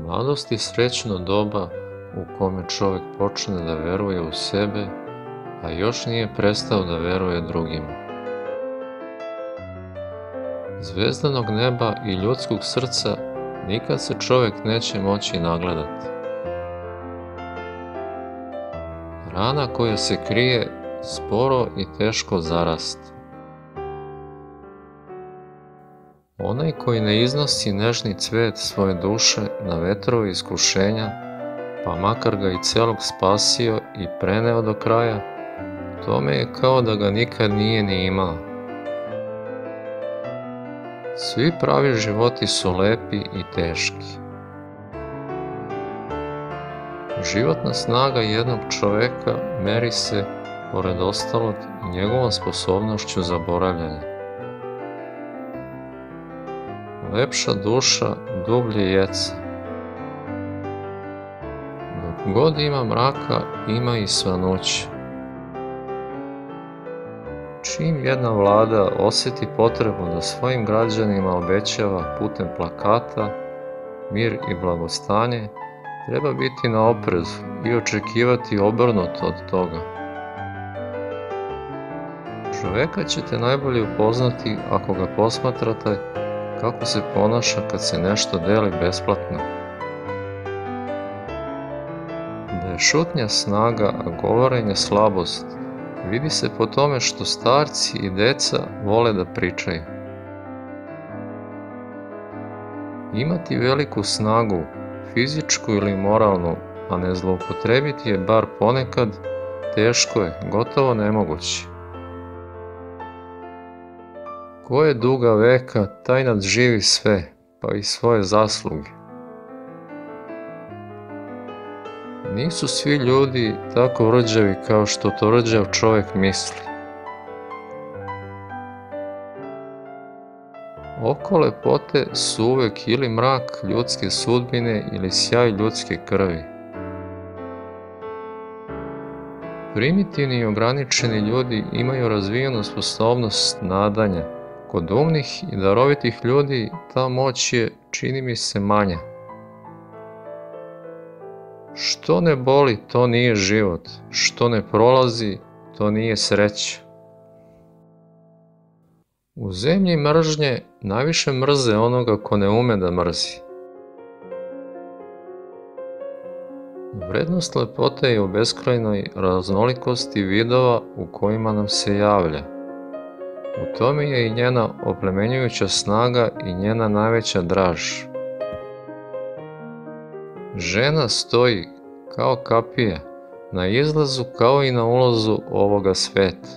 Mladost je srećno doba u kome čovjek počne da veruje u sebe, a još nije prestao da veruje drugima. Zvezdanog neba i ljudskog srca nikad se čovjek neće moći nagledati. Rana koja se krije sporo i teško zarasta. Onaj koji ne iznosi nežni cvet svoje duše na vetrove iskušenja, pa makar ga i celog spasio i preneo do kraja, tome je kao da ga nikad nije ni imao. Svi pravi životi su lepi i teški. Životna snaga jednog čoveka meri se, pored ostalog, i njegovom sposobnošću zaboravljanja. Lepša duša dublje jeca. Dok god ima mraka, ima i svanuće. Čim jedna vlada osjeti potrebu da svojim građanima obećava putem plakata mir i blagostanje, treba biti na oprezu i očekivati obrnuto od toga. Čoveka ćete najbolje upoznati ako ga posmatrate kako se ponaša kad se nešto deli besplatno. Da je šutnja snaga, a govorenje slabost, vidi se po tome što starci i deca vole da pričaju. Imati veliku snagu, fizičku ili moralnu, a ne zloupotrebiti je bar ponekad, teško je, gotovo nemoguće. Ko je duga veka, taj nadživi sve, pa i svoje zasluge. Nisu svi ljudi tako rđavi kao što to rđav čovjek misli. Oko lepote su uvek ili mrak ljudske sudbine ili sjaj ljudske krvi. Primitivni i ograničeni ljudi imaju razvijenu sposobnost nadanja. Kod umnih i darovitih ljudi ta moć je, čini mi se, manja. Što ne boli, to nije život. Što ne prolazi, to nije sreća. U zemlji mržnje najviše mrze onoga ko ne ume da mrzi. Vrednost lepote je u beskrajnoj raznolikosti vidova u kojima nam se javlja. U tome je i njena oplemenjujuća snaga i njena najveća draž. Žena stoji kao kapija na izlazu kao i na ulazu ovoga sveta.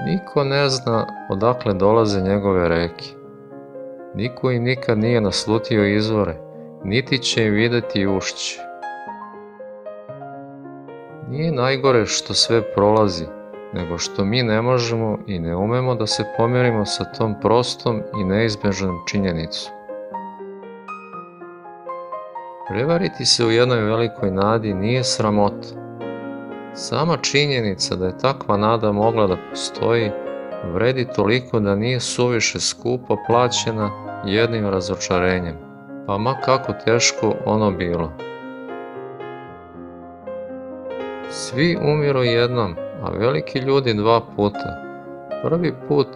Niko ne zna odakle dolaze njegove reke. Niko im nikad nije naslutio izvore, niti će im videti ušće. Nije najgore što sve prolazi, nego što mi ne možemo i ne umemo da se pomirimo sa tom prostom i neizbežnom činjenicom. Prevariti se u jednoj velikoj nadi nije sramota. Sama činjenica da je takva nada mogla da postoji vredi toliko da nije suviše skupo plaćena jednim razočarenjem, pa ma kako teško ono bilo. Svi umiru jednom, a veliki ljudi dva puta. Prvi put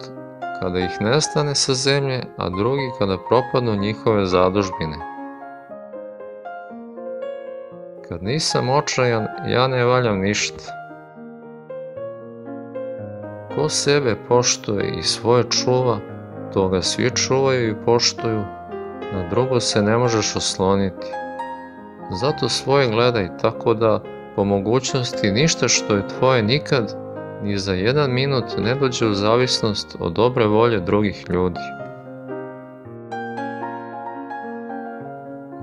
kada ih nestane sa zemlje, a drugi kada propadnu njihove zadužbine. Kad nisam očajan, ja ne valjam ništa. Ko sebe poštuje i svoje čuva, to ga svi čuvaju i poštuju, na drugo se ne možeš osloniti. Zato svoje gledaj tako da, po mogućnosti, ništa što je tvoje nikad, ni za jedan minut ne dođe u zavisnost od dobre volje drugih ljudi.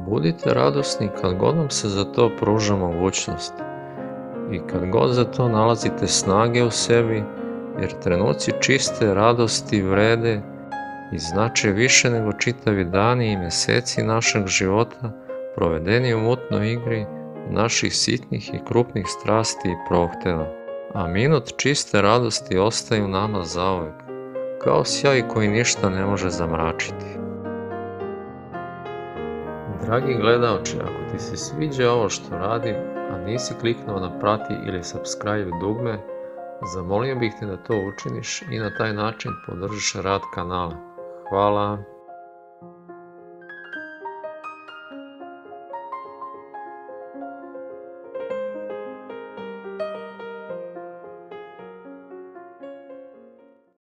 Budite radosni kad god vam se za to pruža mogućnost i kad god za to nalazite snage u sebi, jer trenuci čiste radosti vrede i znače više nego čitavi dani i meseci našeg života provedeni u mutnoj igri naših sitnih i krupnih strasti i prohteva. A minut čiste radosti ostaje u nama zauvek, kao sjaj koji ništa ne može zamračiti. Dragi gledaoči, ako ti se sviđa ovo što radim, a nisi kliknuo na prati ili subscribe dugme, zamolio bih te da to učiniš i na taj način podržiš rad kanala. Hvala!